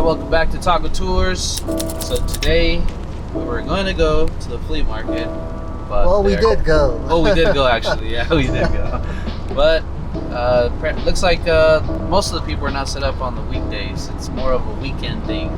Alright, welcome back to Taco Tours. So today we were going to go to the flea market, but well, we did go. Oh, we did go actually. Yeah, we did go. But looks like most of the people are not set up on the weekdays. It's more of a weekend thing.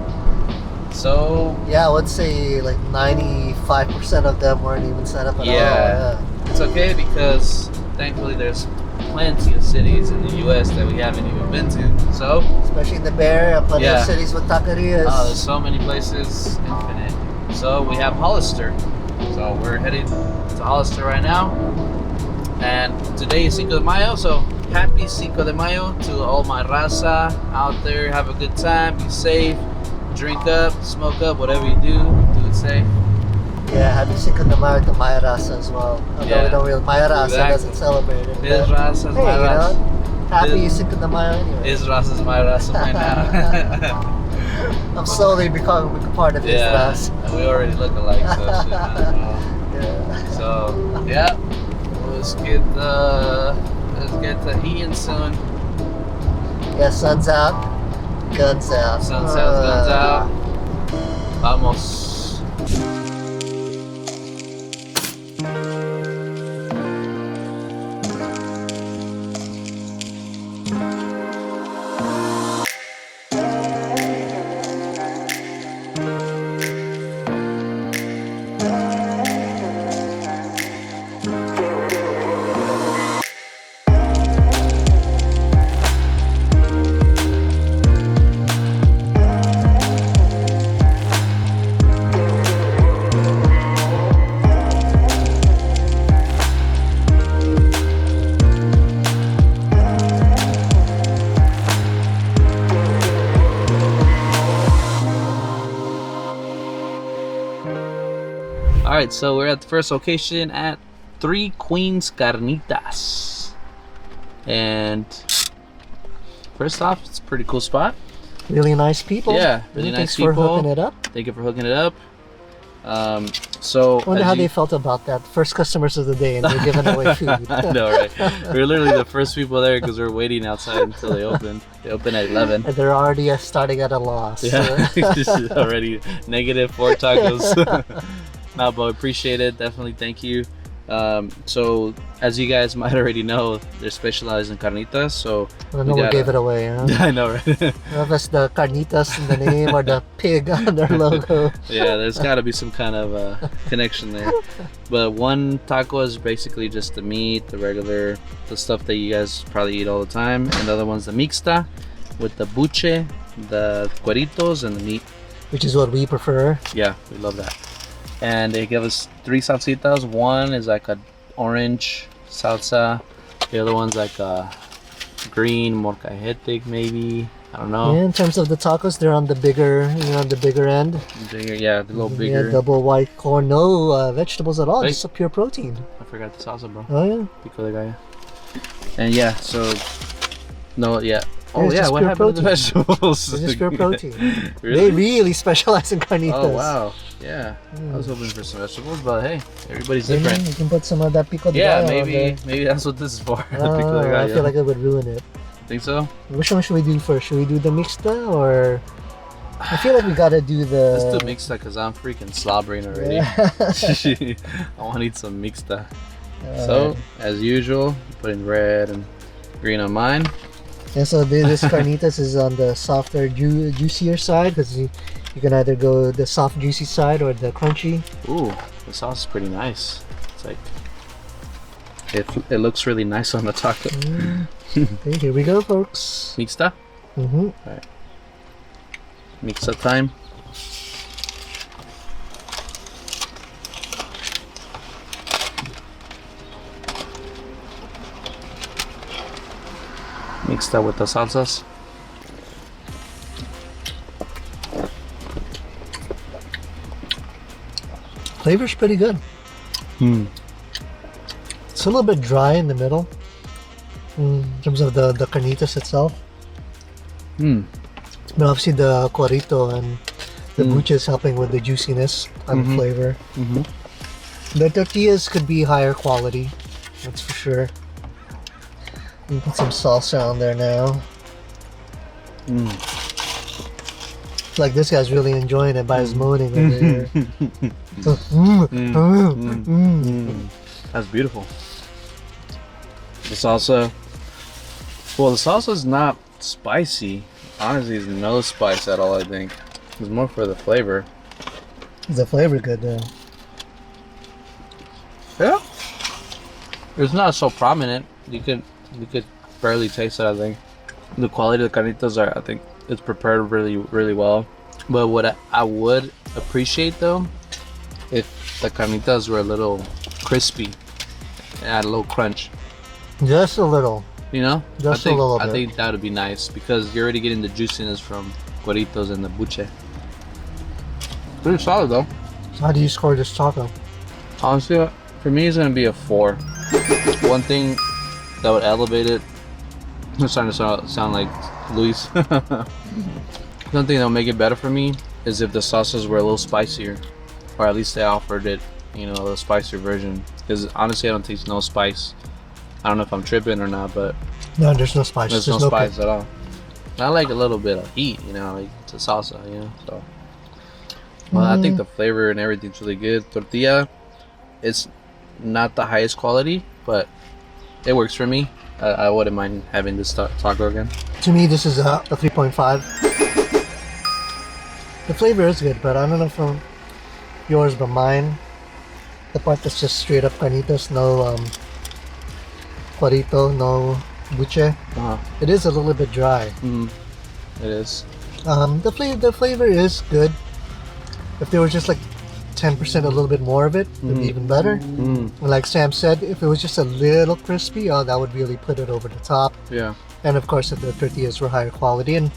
So yeah, I would say like 95% of them weren't even set up at all. Yeah, it's okay because thankfully there's plenty of cities in the U.S. that we haven't even been to. So especially in the Bay Area, plenty of cities with taquerias. Oh, there's so many places, infinite. So we have Hollister. So we're headed to Hollister right now. And today is Cinco de Mayo, so happy Cinco de Mayo to all my raza out there. Have a good time, be safe, drink up, smoke up, whatever you do it safe. Yeah, happy Cinco de Mayo to my raza as well. Although we don't really, my raza doesn't celebrate it. His raza is my raza. Happy Cinco de Mayo anyway. His raza is my raza right now. I'm slowly becoming a part of his raza. And we already look alike, so shit, might as well. Yeah. So, yeah. Let's get to eating soon. Yeah, sun's out, guns out. Sun's out, guns out. Vamos. Alright, so we're at the first location at 3 Queens Carnitas. And first off, it's a pretty cool spot. Really nice people. Yeah, really nice people. Thanks for hooking it up. Thank you for hooking it up. So I wonder how they felt about that. First customers of the day and they're giving away food. I know, right? We're literally the first people there because we're waiting outside until they open. They open at 11. And they're already starting at a loss. Yeah, just already -4 tacos. No, but appreciate it. Definitely, thank you. So as you guys might already know, they're specialized in carnitas. So I know we gave it away, huh? I know, right? I don't know if it's the carnitas in the name or the pig on their logo. Yeah, there's got to be some kind of connection there. But one taco is basically just the meat, the stuff that you guys probably eat all the time, and the other one's the mixta with the buche, the cueritos, and the meat. Which is what we prefer. Yeah, we love that. And they give us 3 salsitas. One is like a orange salsa. The other one's like a green molcajete, maybe. I don't know. Yeah, in terms of the tacos, they're on the bigger, the bigger end. Bigger, yeah, the little bigger. Yeah, double white corn, no vegetables at all, just a pure protein. I forgot the salsa, bro. Oh yeah. Pico de gallo. And yeah, so no, yeah. Oh yeah, what happened to the vegetables? It's just pure protein. Really? They really specialize in carnitas. Oh wow, yeah. I was hoping for some vegetables, but hey, everybody's different. You can put some of that pico de gallo. Yeah, maybe that's what this is for. Pico de gallo. I feel like it would ruin it. Think so? Which one should we do first? Should we do the mixta or? I feel like we gotta do the. Let's do mixta because I'm freaking slobbering already. Yeah. I want to eat some mixta. So as usual, putting red and green on mine. And so this carnitas is on the softer, juicier side because you can either go the soft, juicy side or the crunchy. Ooh, the sauce is pretty nice. It's like it looks really nice on the taco. Okay, here we go, folks. Mixta. All right. Mixta time. Mixed that with the salsas. Flavor's pretty good. It's a little bit dry in the middle in terms of the carnitas itself. But obviously the cuerito and the buche is helping with the juiciness and the flavor. The tortillas could be higher quality, that's for sure. You put some salsa on there now. It's like this guy's really enjoying it by his moaning over here. That's beautiful. The salsa. Well, the salsa is not spicy. Honestly, it's no spice at all. I think it's more for the flavor. Is the flavor good though? Yeah. It's not so prominent. You could barely taste it. I think the quality of the carnitas are. I think it's prepared really well. But what I would appreciate though, if the carnitas were a little crispy, and had a little crunch. Just a little. You know, Just a little bit. I think that would be nice because you're already getting the juiciness from cueritos and the buche. Pretty solid though. So how do you score this taco? Honestly, for me, it's gonna be a 4. One thing that would elevate it. I'm starting to sound like Luis. Something that would make it better for me is if the sauces were a little spicier, or at least they offered it, you know, a spicier version. Because honestly, I don't taste no spice. I don't know if I'm tripping or not, but No, there's no spice. there's no spice at all. I like a little bit of heat, you know, like it's a salsa, you know. So, well, I think the flavor and everything's really good. Tortilla, it's not the highest quality, but it works for me. I wouldn't mind having this taco again. To me, this is a 3.5. The flavor is good, but I don't know from yours, but mine, the part that's just straight up carnitas, no cuerito, no buche. It is a little bit dry. It is. The flavor is good. If there was just like 10% a little bit more of it, it would be even better. Like Sam said, if it was just a little crispy, oh, that would really put it over the top. Yeah. And of course, if the tortillas were higher quality. And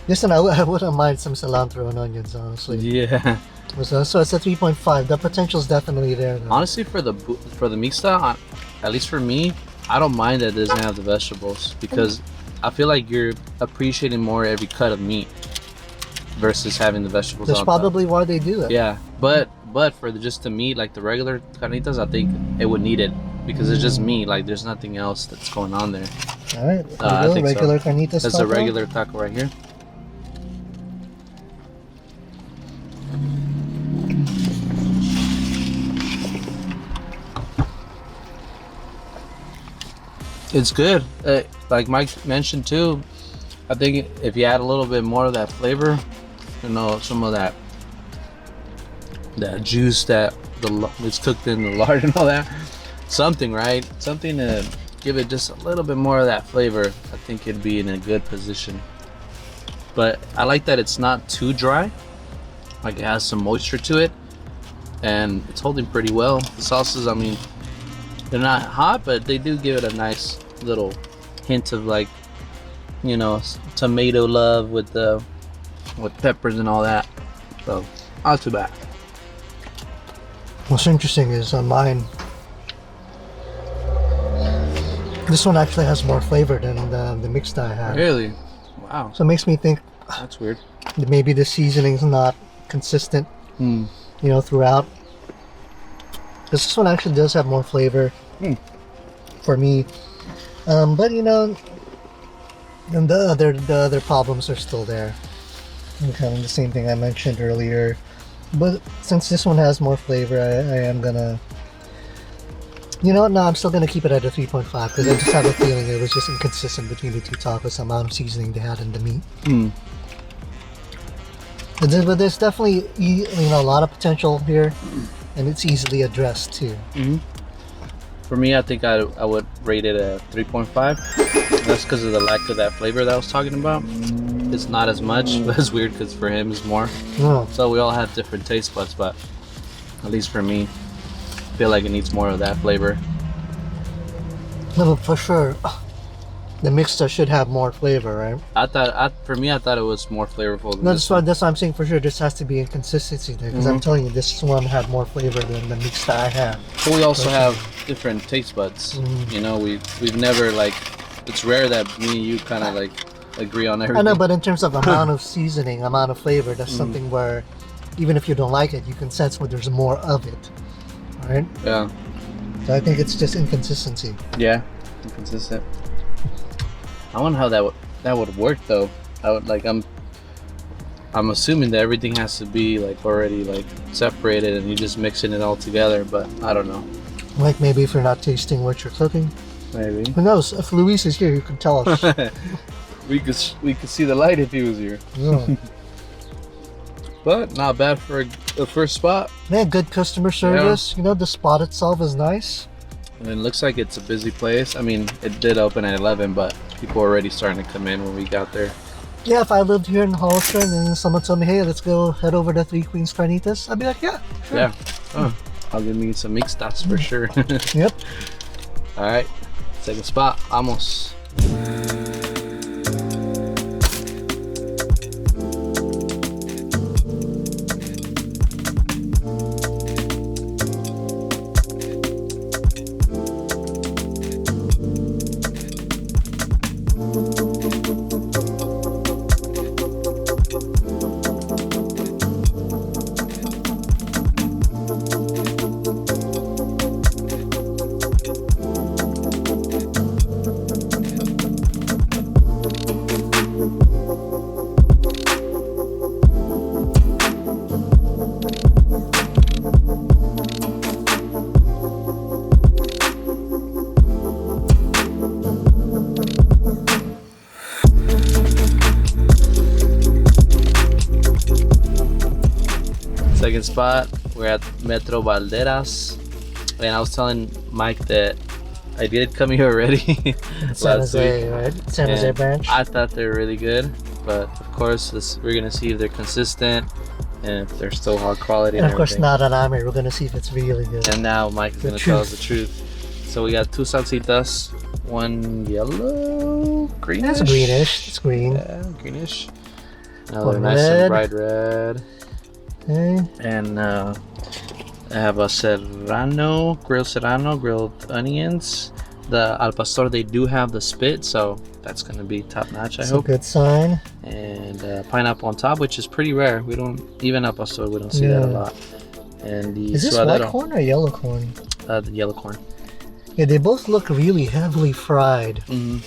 listen, I wouldn't mind some cilantro and onions, honestly. Yeah. So it's a 3.5. The potential's definitely there, though. Honestly, for the mixta, at least for me, I don't mind that it doesn't have the vegetables because I feel like you're appreciating more every cut of meat versus having the vegetables. That's on probably why they do that. Yeah, but for just the meat, like the regular carnitas, I think it would need it because it's just meat. Like there's nothing else that's going on there. All right, I think regular so. carnitas. That's taco. a regular taco right here. It's good. Like Mike mentioned too, I think if you add a little bit more of that flavor, you know, some of that juice that it's cooked in the lard and all that, something to give it just a little bit more of that flavor, I think it'd be in a good position. But I like that it's not too dry, like it has some moisture to it, and it's holding pretty well. The sauces, I mean, they're not hot, but they do give it a nice little hint of, like, you know, tomato love with peppers and all that. So not too bad. What's interesting is on mine, this one actually has more flavor than the mixed I had. Really? Wow. So it makes me think That's weird. that maybe the seasoning's not consistent, you know, throughout. This one actually does have more flavor for me. But you know, and the other problems are still there. And kind of the same thing I mentioned earlier. But since this one has more flavor, I am gonna, you know what, no, I'm still gonna keep it at a 3.5 because I just have a feeling it was just inconsistent between the two tacos, the amount of seasoning they had in the meat. But there's definitely, you know, a lot of potential here, and it's easily addressed too. For me, I think I would rate it a 3.5. That's because of the lack of that flavor that I was talking about. It's not as much, but it's weird because for him it's more. So we all have different taste buds, but at least for me, I feel like it needs more of that flavor. No, but for sure, the mixta should have more flavor, right? For me, I thought it was more flavorful than No, this that's why I'm saying for sure. This has to be inconsistency there because I'm telling you, this one had more flavor than the mixta I had. But we also have different taste buds. You know, we've never, like, it's rare that me and you kind of like agree on everything. I know, but in terms of amount of seasoning, amount of flavor, that's something where even if you don't like it, you can sense where there's more of it, right? Yeah. So I think it's just inconsistency. Yeah, inconsistent. I wonder how that would work though. I would, like, I'm assuming that everything has to be like already like separated and you're just mixing it all together, but I don't know. Like maybe if you're not tasting what you're cooking. Maybe. Who knows? If Luis is here, you can tell us. we could see the light if he was here. Yeah. But not bad for the first spot. Man, good customer service. Yeah. You know, the spot itself is nice. And it looks like it's a busy place. I mean, it did open at 11, but people were already starting to come in when we got there. Yeah, if I lived here in Hollister and then someone told me, hey, let's go head over to 3 Queens Carnitas, I'd be like, yeah, sure. Yeah. Oh, I'll give me some mixtas for sure. Yep. All right, second spot, vamos. Second spot, we're at Metro Balderas, and I was telling Mike that I did come here already San Jose, right? San Jose branch. I thought they were really good, but of course we're gonna see if they're consistent and if they're still high quality. And of course, not an Amir. We're gonna see if it's really good. And now Mike is gonna tell us the truth. So we got 2 salsitas, one yellow, greenish. That's greenish. It's green. Yeah, greenish. Another nice and bright red. Okay. And I have a serrano, grilled onions. The al pastor, they do have the spit, so that's gonna be top notch. I hope. A good sign. And pineapple on top, which is pretty rare. We don't even al pastor, we don't see that a lot. And the is this suadero. white corn or yellow corn? The yellow corn. Yeah, they both look really heavily fried. Mm-hmm.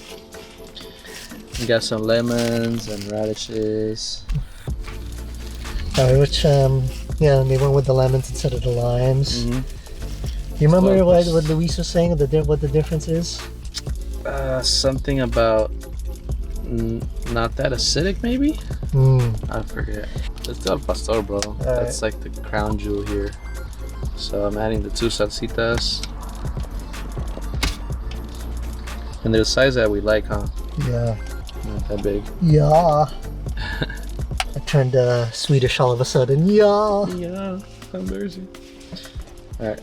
We got some lemons and radishes. Which yeah, they went with the lemons instead of the limes. Mm-hmm. You remember what Luis was saying? What the difference is? Something about not that acidic, maybe. I forget. Let's do al pastor, bro. That's like the crown jewel here. So I'm adding the 2 salsitas, and they're the size that we like, huh? Yeah. Not that big. Yeah. I turned Swedish all of a sudden. Yeah. Yeah. Embarrassing. All right.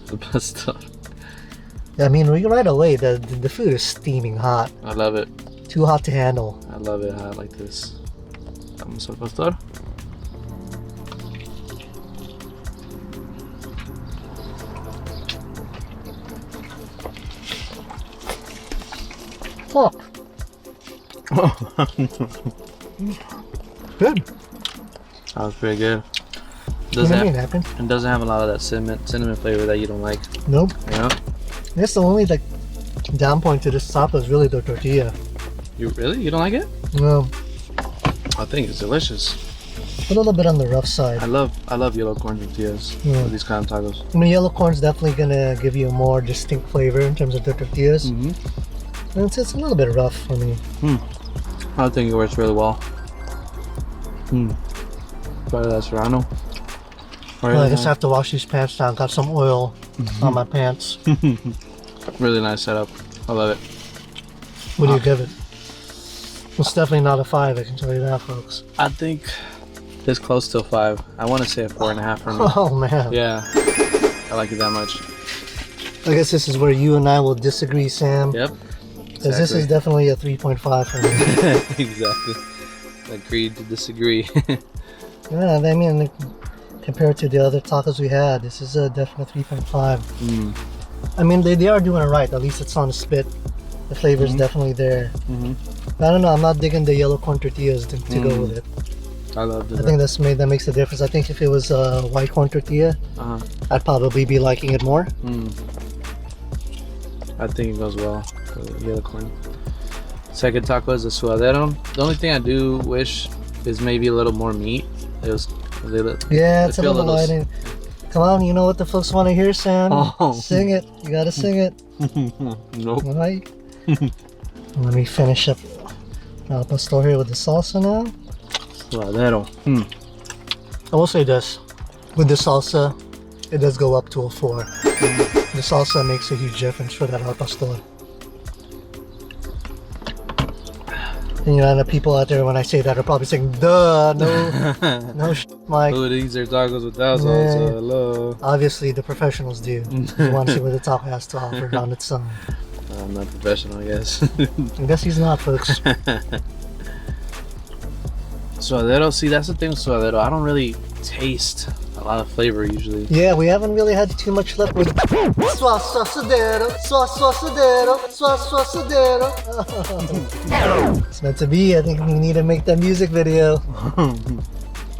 The best stuff. I mean, right away, the food is steaming hot. I love it. Too hot to handle. I love it hot like this. Vamos al pastor. Fuck. Good. That was pretty good. What do you mean, happen? It doesn't have a lot of that cinnamon flavor that you don't like. Nope. You know? That's the only like down point to this taco is really the tortilla. You don't like it? No. I think it's delicious. A little bit on the rough side. I love yellow corn tortillas for these kind of tacos. I mean, yellow corn's definitely gonna give you a more distinct flavor in terms of the tortillas. Mm-hmm. And it's a little bit rough for me. I think it works really well. But that's serrano. Well, I guess I have to wash these pants down. Got some oil on my pants. Really nice setup. I love it. What do you give it? It's definitely not a 5, I can tell you that, folks. I think it's close to a 5. I want to say a 4.5 for me. Oh, man. Yeah. I like it that much. I guess this is where you and I will disagree, Sam. Yep. Because this is definitely a 3.5 for me. Exactly. Agreed to disagree. Yeah, I mean, like, compared to the other tacos we had, this is a definite 3.5. I mean, they are doing it right. At least it's on the spit. The flavor is definitely there. I don't know. I'm not digging the yellow corn tortillas to go with it. I love it. I think that makes a difference. I think if it was a white corn tortilla, I'd probably be liking it more. I think it goes well for the yellow corn. Second taco is a suadero. The only thing I do wish is maybe a little more meat. It was. Yeah, it's a little lighter. Come on, you know what the folks want to hear, Sam? Oh. Sing it. You gotta sing it. Nope. All right. Let me finish up al pastor here with the salsa now. Suadero. I will say this. With the salsa, it does go up to a 4. The salsa makes a huge difference for that al pastor. And you know, the people out there, when I say that, are probably saying, duh, no Mike. Who eats their tacos without salsa? Hello. Obviously, the professionals do. You want to see what the taco has to offer on its own. I'm not professional, I guess. I guess he's not, folks. Suadero, see, that's the thing with suadero. I don't really taste a lot of flavor usually. Yeah, we haven't really had too much luck with suadero. It's meant to be. I think we need to make that music video.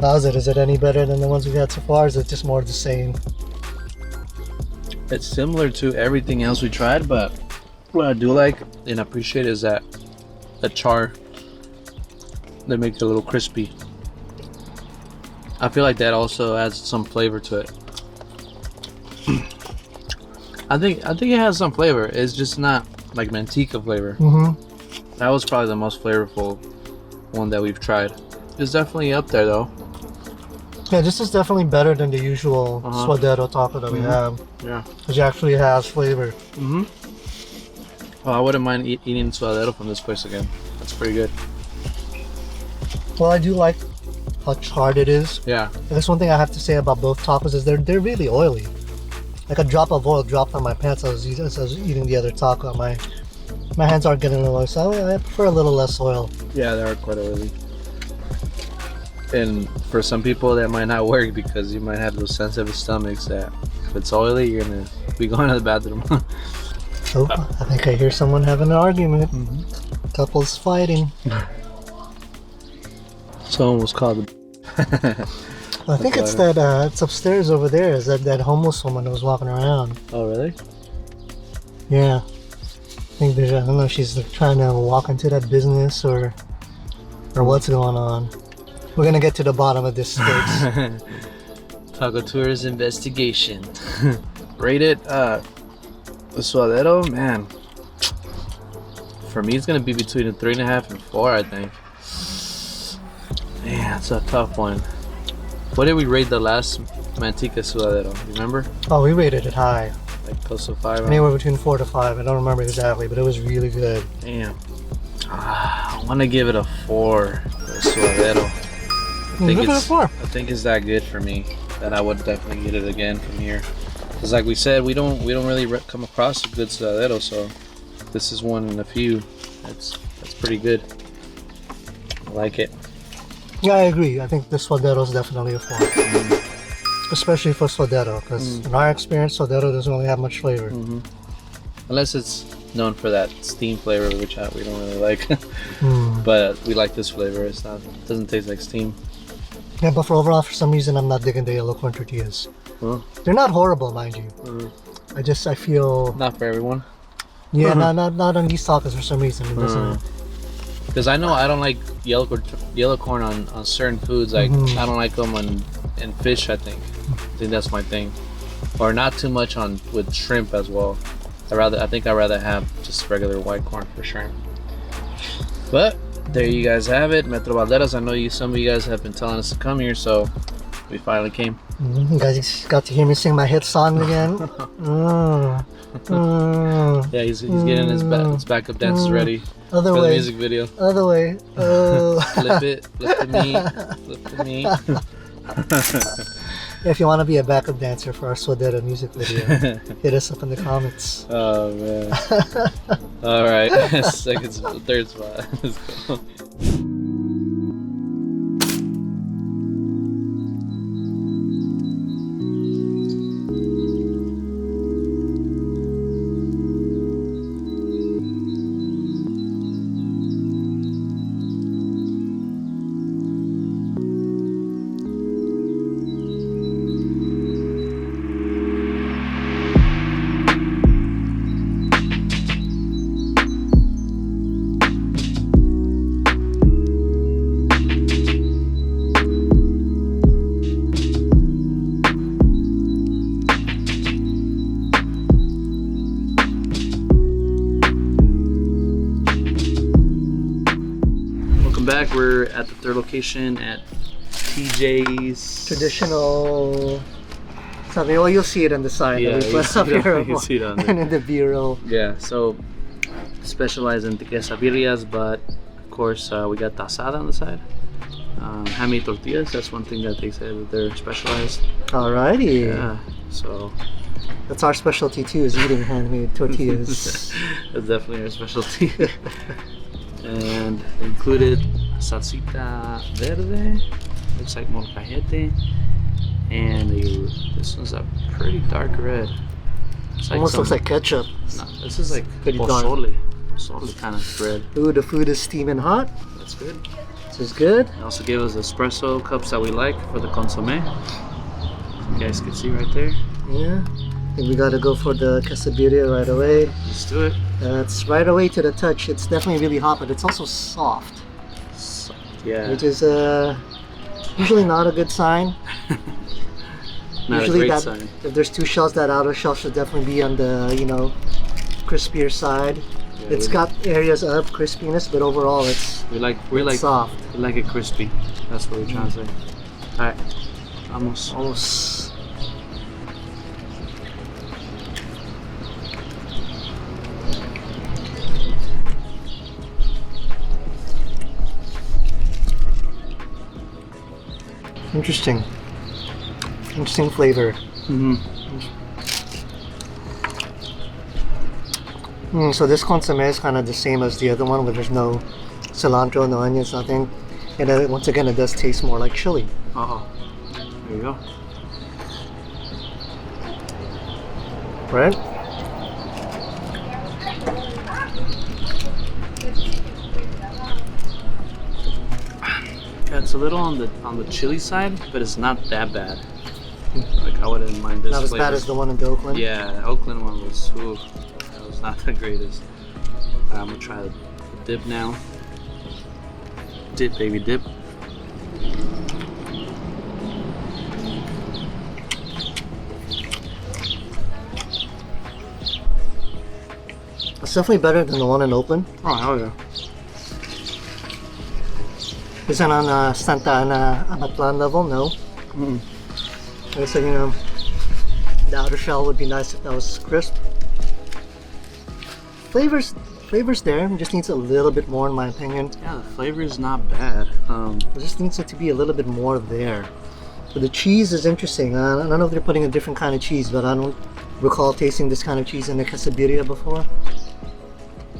How's it? Is it any better than the ones we've had so far? Or is it just more of the same? It's similar to everything else we tried, but what I do like and appreciate is that the char. They make it a little crispy. I feel like that also adds some flavor to it. I think it has some flavor. It's just not like manteca flavor. That was probably the most flavorful one that we've tried. It's definitely up there though. Yeah, this is definitely better than the usual suadero taco that we have. Yeah. Which actually has flavor. Well, I wouldn't mind eating suadero from this place again. That's pretty good. Well, I do like how charred it is. Yeah. And that's one thing I have to say about both tacos is they're really oily. Like a drop of oil dropped on my pants as I was eating the other taco. My hands aren't getting a little oily, so I prefer a little less oil. Yeah, they are quite oily. And for some people that might not work because you might have those sensitive stomachs that if it's oily, you're gonna be going to the bathroom. Oh, I think I hear someone having an argument. Couples fighting. Someone was called. I think it's that. It's upstairs over there. Is that homeless woman that was walking around? Oh, really? Yeah. I think there's. I don't know if she's trying to walk into that business or what's going on. We're gonna get to the bottom of this, folks. Taco Tours investigation. Rated the suadero, man. For me, it's gonna be between a 3.5 and 4, I think. Man, that's a tough one. What did we rate the last manteca suadero? Remember? Oh, we rated it high. Like close to 5. Anywhere between 4 to 5. I don't remember exactly, but it was really good. Damn. I want to give it a 4 for the suadero. I think it's that good for me that I would definitely get it again from here. Because like we said, we don't really come across a good suadero, so this is one in a few. That's pretty good. I like it. Yeah, I agree. I think the suadero is definitely a 4. Especially for suadero, because in our experience, suadero doesn't really have much flavor. Unless it's known for that steam flavor, which we don't really like. But we like this flavor. It doesn't taste like steam. Yeah, but for some reason, I'm not digging the yellow corn tortillas. They're not horrible, mind you. I feel... Not for everyone. Yeah, not on these tacos for some reason. It doesn't... Because I know I don't like yellow corn on certain foods. Like I don't like them in fish. I think that's my thing. Or not too much with shrimp as well. I think I'd rather have just regular white corn for shrimp. But there you guys have it, Metro Balderas. I know some of you guys have been telling us to come here, so we finally came. You guys got to hear me sing my hit song again. Yeah, he's getting his backup dances ready for the music video. Other way. Flip it, flip the meat. If you want to be a backup dancer for our Suadero music video, hit us up in the comments. Oh man. All right, third spot. Let's go. back. We're at the third location at TJ's. Traditional. Something. Well, you'll see it on the side. Yeah, you see it on there. And in the bureau. Yeah, so specialize in quesadillas, but of course we got tasada on the side. Handmade tortillas. That's one thing that they say that they're specialized. Alrighty. Yeah. So that's our specialty too, is eating handmade tortillas. That's definitely our specialty. And included salsita verde, looks like molcajete, and this one's a pretty dark red. It's like almost looks like ketchup. No, this is like pretty pozole kind of red. Ooh, the food is steaming hot. That's good. This is good. They also gave us espresso cups that we like for the consomme. You guys can see right there. Yeah. And we gotta go for the quesadilla right away. Let's do it. It's right away to the touch. It's definitely really hot, but it's also soft. Yeah. Which is usually not a good sign. Not usually a great sign. If there's two shells, that outer shell should definitely be on the, crispier side. Yeah, it's got areas of crispiness, but overall it's soft. We like it crispy. That's what we're trying to say. Alright. Vamos. Interesting flavor. So this consomme is kind of the same as the other one, where there's no cilantro, no onions, nothing. And then once again, it does taste more like chili. There you go. Right? Yeah, it's a little on the chili side, but it's not that bad. Like I wouldn't mind this. Not as bad as the one in the Oakland? Yeah, the Oakland one was that was not the greatest. I'm gonna try the dip now. Dip, baby, dip. It's definitely better than the one in Oakland. Oh, hell yeah. Is it on Santa Ana Amatlan level? No. So, the outer shell would be nice if that was crisp. Flavors there, it just needs a little bit more in my opinion. Yeah, the flavor is not bad. It just needs it to be a little bit more there. But the cheese is interesting. I don't know if they're putting a different kind of cheese, but I don't recall tasting this kind of cheese in the quesadilla before.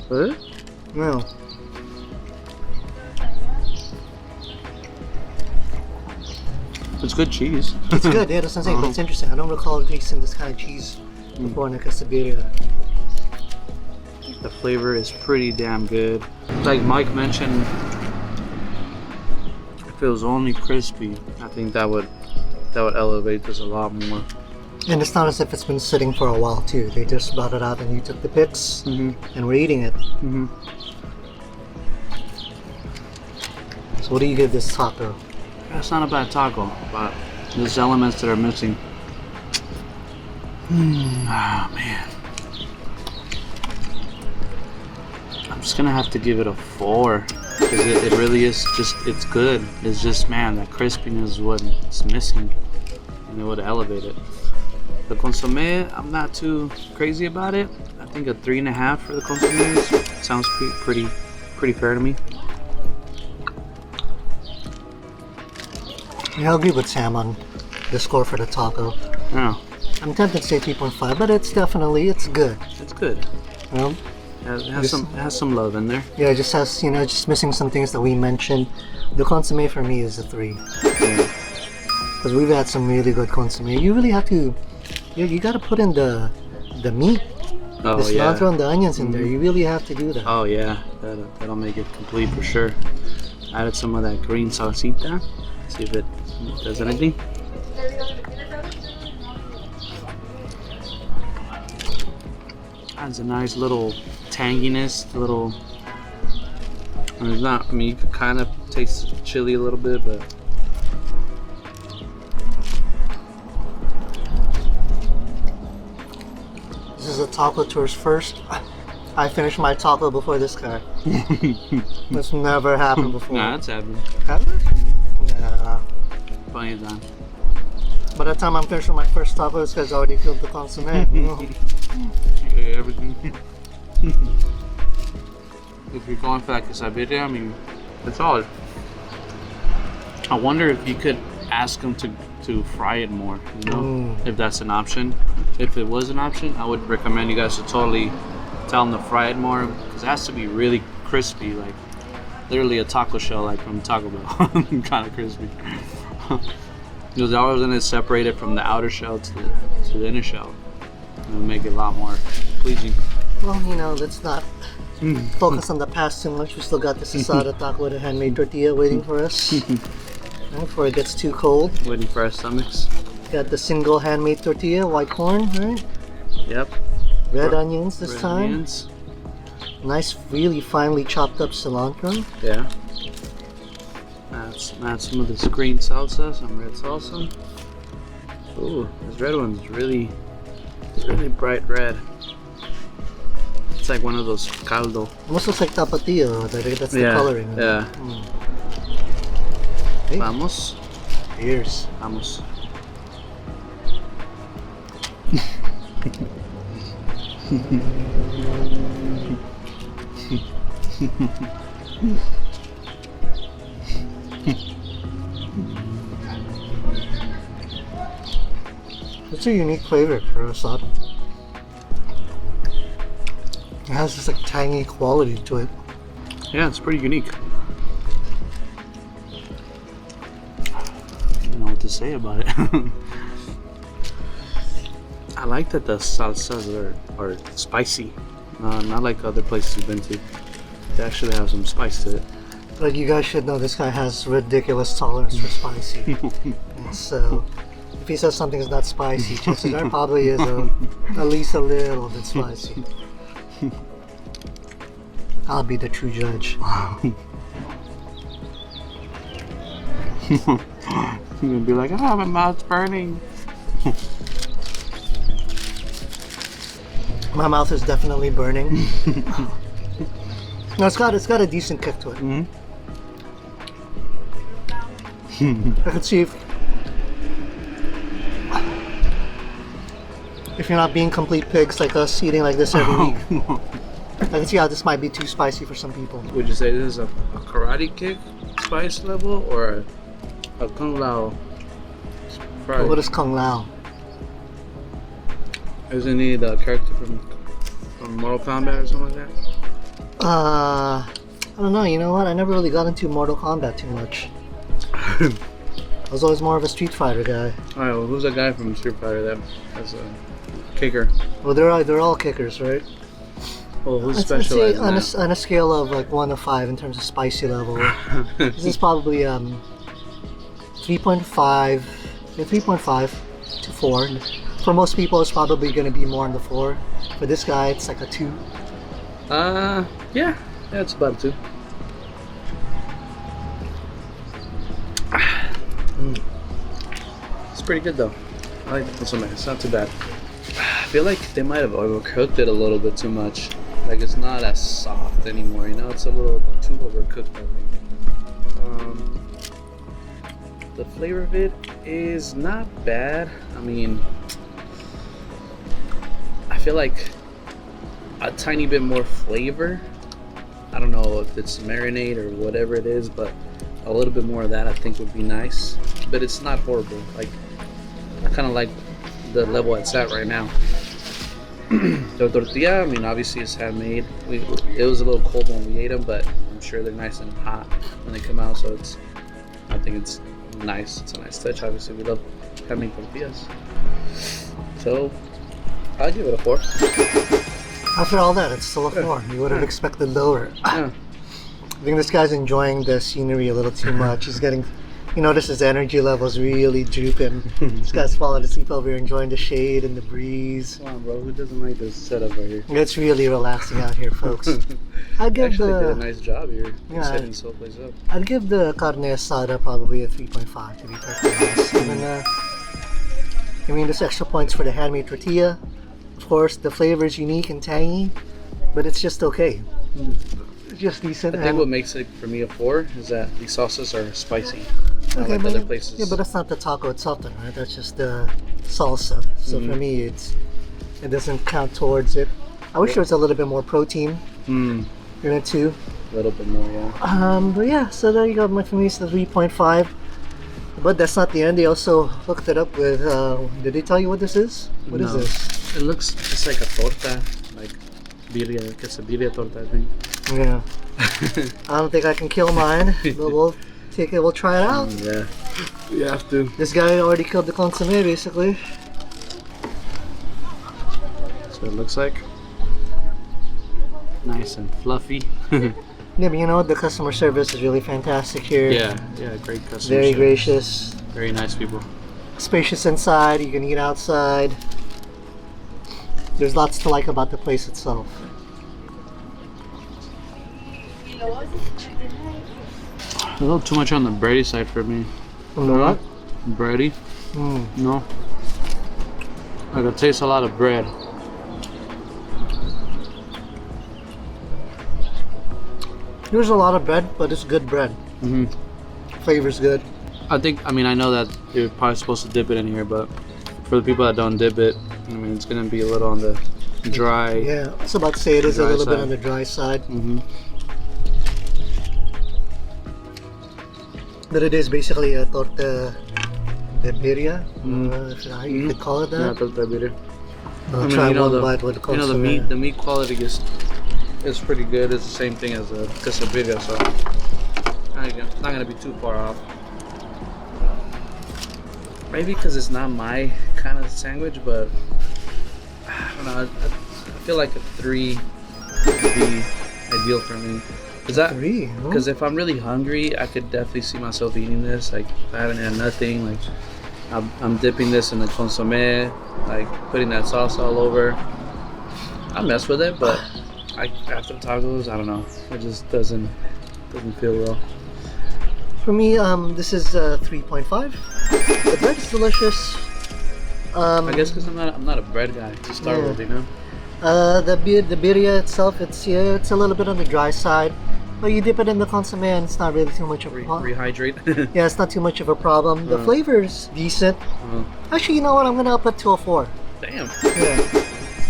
Really? No. It's good cheese. It's good, yeah, that's what I'm saying, but it's interesting. I don't recall tasting this kind of cheese before in a quesadilla. The flavor is pretty damn good. Like Mike mentioned, if it was only crispy, I think that would elevate this a lot more. And it's not as if it's been sitting for a while too. They just brought it out and you took the pics and we're eating it. So what do you give this taco? It's not a bad taco, but there's elements that are missing. Oh man. I'm just gonna have to give it a 4 because it really is it's good. It's just, man, that crispiness is what's missing and it would elevate it. The consomme, I'm not too crazy about it. I think a 3.5 for the consomme sounds pretty fair to me. Yeah, I'll agree with Sam on the score for the taco. Yeah. I'm tempted to say 3.5, but it's good. It's good. It has some love in there. Yeah, it just has, just missing some things that we mentioned. The consomme for me is a 3. Because we've had some really good consomme. You really have to, you gotta put in the meat, the cilantro and the onions in there. You really have to do that. Oh yeah, that'll make it complete for sure. Added some of that green salsita. See if it does anything. Adds a nice little tanginess, it's not, you can kind of taste the chili a little bit, but this is a Taco Tours first I finished my taco before this guy. That's never happened before. Nah, that's happened. Have it? Nah. Plenty of time. By the time I'm finished with my first taco, this guy's already filled the consomme. Yeah, everything. If you're going for like a Birria, I mean, it's solid. I wonder if you could ask them to fry it more, you know, if that's an option. If it was an option, I would recommend you guys to totally tell them to fry it more, because it has to be really crispy, like literally a taco shell, like from Taco Bell, kind of crispy. Because they're always gonna separate it from the outer shell to the inner shell. It'll make it a lot more pleasing. Well, you know, let's not focus on the past too much. We still got this asada taco with a handmade tortilla waiting for us. Before it gets too cold. Waiting for our stomachs. Got the single handmade tortilla, white corn, right? Yep. Red onions this Red time. Onions. Nice, really finely chopped up cilantro. Yeah. Add some of this green salsa, some red salsa. Ooh, this red one's it's really bright red. It's like one of those caldo. Almost looks like tapatio. That's the coloring. Yeah. Hey. Vamos. Cheers. Vamos. It's a unique flavor for asada. It has this like tangy quality to it. Yeah, it's pretty unique. I don't know what to say about it. I like that the salsas are spicy. Not like other places we've been to. They actually have some spice to it. But you guys should know this guy has ridiculous tolerance for spicy. So if he says something is not spicy, chances are probably is at least a little bit spicy. I'll be the true judge. You're gonna be like, oh, my mouth's burning. My mouth is definitely burning. No, it's got a decent kick to it. I can see if you're not being complete pigs like us eating like this every week. I can see how this might be too spicy for some people. Would you say this is a karate kick spice level or a kung lao? What is Kung Lao? Isn't he the character from Mortal Kombat or something like that? I don't know. You know what? I never really got into Mortal Kombat too much. I was always more of a Street Fighter guy. Alright, well, who's that guy from Street Fighter that's a kicker? Well, they're all kickers, right? Well, who's Let's special say on a scale of like 1 to 5 in terms of spicy level, this is probably 3.5 to 4. For most people, it's probably going to be more on the 4. For this guy, it's like a 2. Yeah, it's about a 2. It's pretty good though. I like this one. It's not too bad. I feel like they might have overcooked it a little bit too much. Like it's not as soft anymore, you know? It's a little too overcooked, I think. The flavor of it is not bad. I mean, I feel like a tiny bit more flavor. I don't know if it's marinade or whatever it is, but a little bit more of that I think would be nice. But it's not horrible. Like, I kind of like the level it's at right now. The tortilla, I mean, obviously it's handmade. It was a little cold when we ate them, but I'm sure they're nice and hot when they come out. So I think it's nice. It's a nice touch. Obviously, we love handmade tortillas. So I'll give it a 4. After all that, it's still a 4. You would have expected lower. Yeah. I think this guy's enjoying the scenery a little too much. He's getting, you notice his energy levels really drooping. This guy's falling asleep over here, enjoying the shade and the breeze. Come on, bro. Who doesn't like this setup right here? It's really relaxing out here, folks. I'd give Actually did a nice job here. Yeah, Setting this whole place up. I'd give the carne asada probably a 3.5 to be perfectly honest. And, I mean, there's extra points for the handmade tortilla. Of course, the flavor is unique and tangy. but it's just okay. It's just decent. I think what makes it for me a 4 is that these sauces are spicy. Okay, like other places. Yeah, but that's not the taco itself, then, right? That's just the salsa. So for me, it doesn't count towards it. I wish there was a little bit more protein in it too. A little bit more, yeah. But yeah, so there you go. For me, it's the 3.5. But that's not the end. They also hooked it up with. Did they tell you what this is? What is this? It looks just like a torta, like birria, quesadilla torta, I think. Yeah. I don't think I can kill mine, but we'll take it. We'll try it out. Yeah, you have to. This guy already killed the consomme, basically. That's what it looks like. Nice and fluffy. Yeah, but you know what? The customer service is really fantastic here. Yeah, great customer Very service. gracious. Very nice people. Spacious inside. You can eat outside. There's lots to like about the place itself. A little too much on the bready side for me. You know what? Bready? No. I can taste a lot of bread. There's a lot of bread, but it's good bread. Flavor's good. I mean, I know that you're probably supposed to dip it in here, but for the people that don't dip it, I mean, it's gonna be a little on the dry. Yeah, I was about to say it is a little bit side. on the dry side. But it is basically a torta de birria, if you could call it Yeah, that. torta birria. I'll try one bite with the You know, consomme. the meat quality is pretty good. It's the same thing as a quesadilla, so it's not gonna be too far off. Maybe because it's not my kind of sandwich, but I don't know. I feel like a 3 would be ideal for me. Three? Huh? Because if I'm really hungry, I could definitely see myself eating this. Like if I haven't had nothing, like I'm dipping this in the consomme, like putting that sauce all over. I mess with it, but after tacos, I don't know. It just doesn't feel real. For me, this is 3.5. The bread's delicious. I guess because I'm not a bread guy to start with, you know. The birria itself, it's a little bit on the dry side, but you dip it in the consomme and it's not really too much of a problem. Rehydrate. Yeah, it's not too much of a problem. The flavor's decent. Actually, you know what? I'm gonna up it to a 4. Damn. Yeah.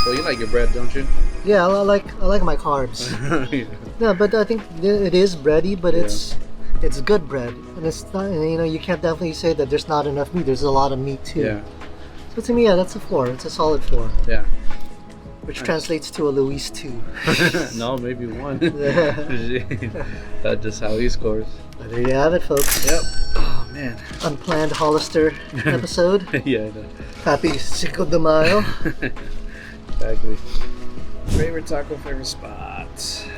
Well, you like your bread, don't you? Yeah, I like my carbs. Yeah, but I think it is bready, but it's good bread, and it's not. You know, you can't definitely say that there's not enough meat. There's a lot of meat too. Yeah. So to me, yeah, that's a 4. It's a solid 4. Yeah. Which translates to a Luis 2. No, maybe 1. That's just how he scores. But there you have it, folks. Yep. Oh man. Unplanned Hollister episode. Yeah, I know. Happy Cinco de Mayo. Exactly. Favorite taco, favorite spot.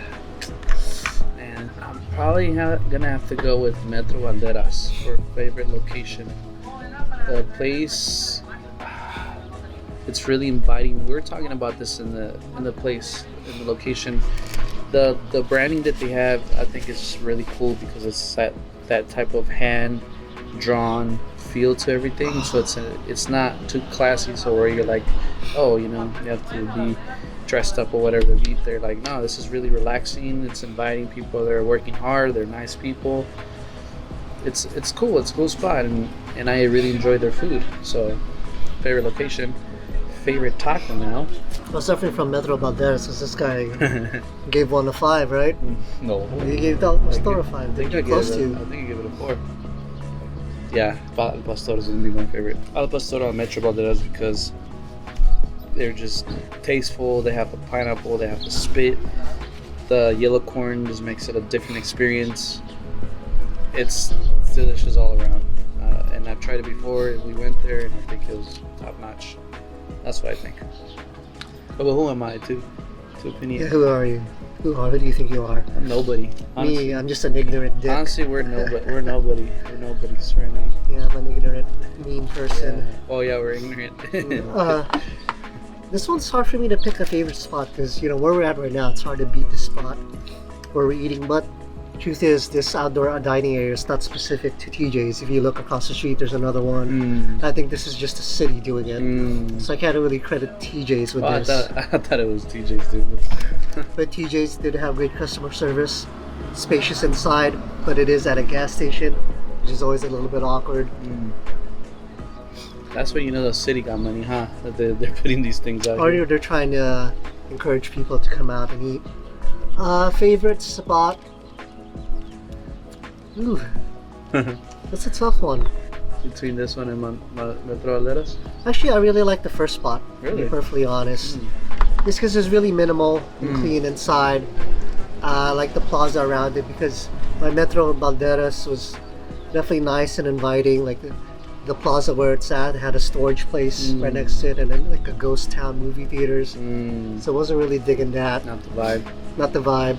Man, I'm probably gonna have to go with Metro Balderas for favorite location. The place, it's really inviting. We were talking about this in the place, in the location. The branding that they have, I think, is really cool because it's that type of hand drawn feel to everything. So it's not too classy. So where you're like, oh, you know, you have to be dressed up or whatever to eat there. Like, no, this is really relaxing. It's inviting people. They're working hard. They're nice people. It's cool. It's a cool spot, and I really enjoy their food. So, favorite location, favorite taco now. Well, definitely from Metro Balderas, because this guy gave 1 a 5, right? No, He gave the store a 5. They're too close to. I think I gave it a 4. Yeah, Al Pastor is gonna be my favorite. Al Pastor on Metro Balderas because they're just tasteful. They have the pineapple. They have the spit. The yellow corn just makes it a different experience. It's delicious all around. And I've tried it before. We went there, and I think it was top notch. That's what I think. But who am I to opinion? Yeah, who are you? Who do you think you are? I'm nobody. Honestly, Me, I'm just an ignorant dick. honestly, we're nobody. We're nobody. We're nobodies right now. Yeah, I'm an ignorant, mean person. Yeah. Oh yeah, we're ignorant. This one's hard for me to pick a favorite spot because, you know, where we're at right now, it's hard to beat the spot where we're eating. But truth is, this outdoor dining area is not specific to TJ's. If you look across the street, there's another one. I think this is just a city doing it. So I can't really credit TJ's with this. I thought it was TJ's, dude. But TJ's did have great customer service, spacious inside, but it is at a gas station, which is always a little bit awkward. That's when you know the city got money, huh? That they're putting these things out Or here. they're trying to encourage people to come out and eat. Favorite spot? Ooh, that's a tough one. Between this one and Metro Balderas? Actually, I really like the first spot, to Really? be perfectly honest. Just because it's really minimal and clean inside. I like the plaza around it because my Metro Balderas was definitely nice and inviting. Like the plaza where it's at had a storage place right next to it, and then like a ghost town movie theaters. So I wasn't really digging that. Not the vibe. Not the vibe.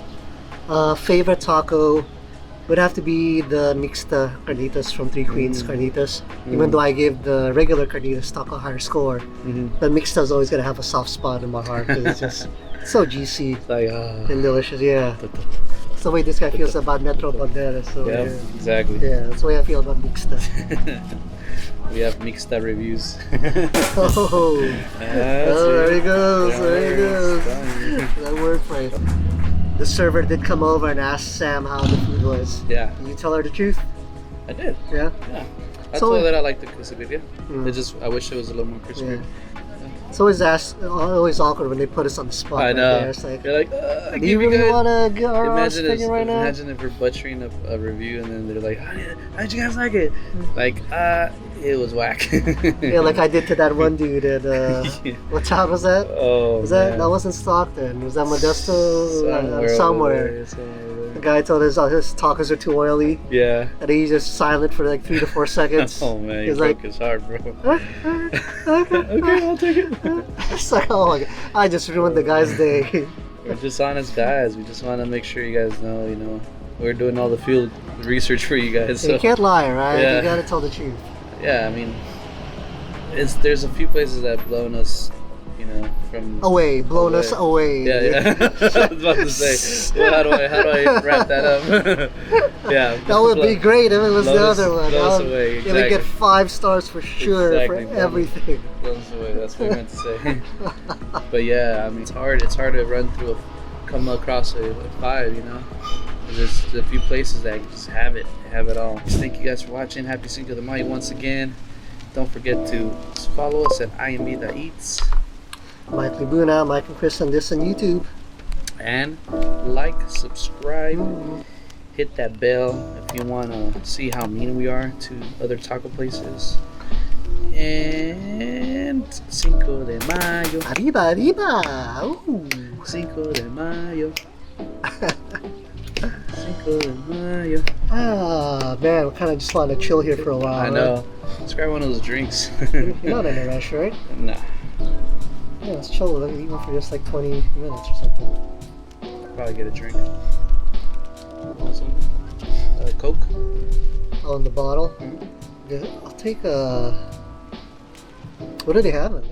Favorite taco would have to be the mixta carnitas from Queens Carnitas. Even though I gave the regular carnitas taco a higher score, the mixta is always gonna have a soft spot in my heart because it's just so juicy It's like, and delicious. Yeah, that's the way this guy feels about Metro Balderas. So yeah, exactly. yeah, that's the way I feel about mixta. We have mixed up reviews. Oh, there he goes. There he goes. That wordplay. The server did come over and ask Sam how the food was. Yeah, Did you tell her the truth? I did. Yeah. Yeah. I So- told her that I like the quesadilla. I wish it was a little more crispy. Yeah. It's always always awkward when they put us on the spot. I right know. there. It's like, You're like, do you really want to get our imagine opinion right now? imagine if we're butchering a review and then they're like, how'd you guys like it? Like, it was whack. Yeah, like I did to that one dude at Yeah. what town was that? Oh, Was that man. that wasn't Stockton? Was that Modesto? Somewhere. The guy told us his tacos are too oily, Yeah. and he's just silent for like 3 to 4 seconds. Oh man, He's you like, broke his heart, bro. okay, I'll take it. It's like, oh my god, I just ruined the guy's day. We're just honest guys. We just want to make sure you guys know, we're doing all the field research for you guys. So You can't lie, right? Yeah. You gotta tell the truth. yeah, I mean, there's a few places that have blown us, from Blown us away. Yeah, yeah. I was about to say, how do I wrap that up? Yeah, That would be great if it was the blow us- other one. blow us That would- away, It would get exactly. 5 stars for sure Exactly, for blow us- everything. Blows us away. That's what I meant to say. But yeah, I mean, it's hard to run through come across a 5. There's a few places that just have it all. Thank you guys for watching. Happy Cinco de Mayo once again. Don't forget to follow us at IMB.eats. Mike Libuna, Mike and Chris on this on YouTube. And like, subscribe, hit that bell if you want to see how mean we are to other taco places. And Cinco de Mayo. Arriba, arriba! Ooh. Cinco de Mayo. Cinco de Mayo. Ah, man, we kind of just want to chill here for a while. I know. Let's grab one of those drinks. Right? You're not in a rush, right? Nah. Yeah, let's chill even for just like 20 minutes or something. Probably get a drink. Awesome. Coke. On the bottle. Yeah, I'll take a... What do they have?